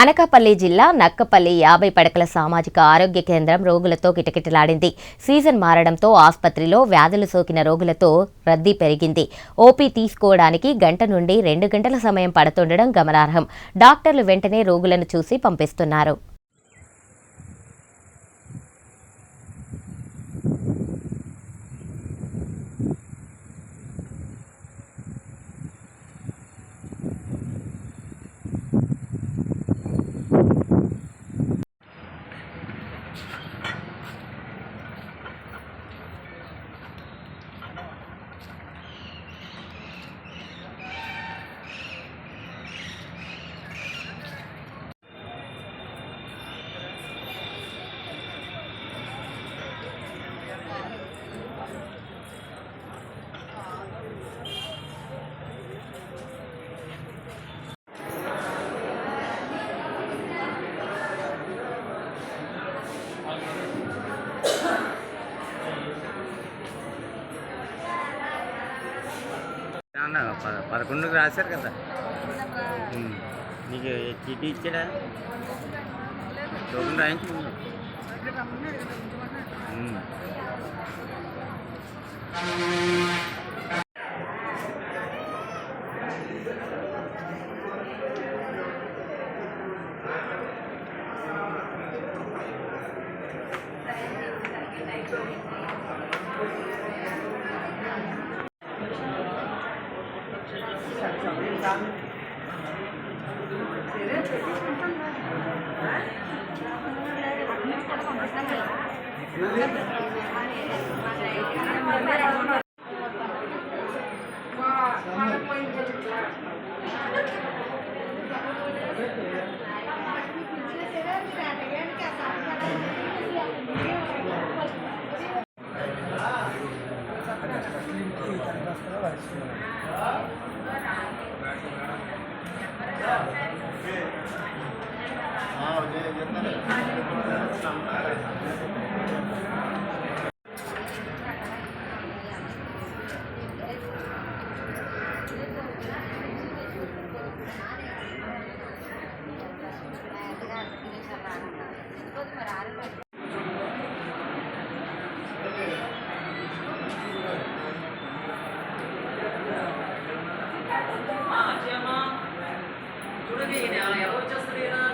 అనకాపల్లి జిల్లా నక్కపల్లి 50 పడకల సామాజిక ఆరోగ్య కేంద్రం రోగులతో కిటకిటలాడింది. సీజన్ మారడంతో ఆసుపత్రిలో వ్యాధులు సోకిన రోగులతో రద్దీ పెరిగింది. ఓపీ తీసుకోవడానికి గంట నుండి 2 గంటల సమయం పడుతుండడం గమనార్హం. డాక్టర్లు వెంటనే రోగులను చూసి పంపిస్తున్నారు. పదకొండుకి రాశారు కదా, నీకు చీటీ ఇచ్చాడా? టోకెన్ రాయించు. చూడండి ఎవరు వచ్చేస్తారు.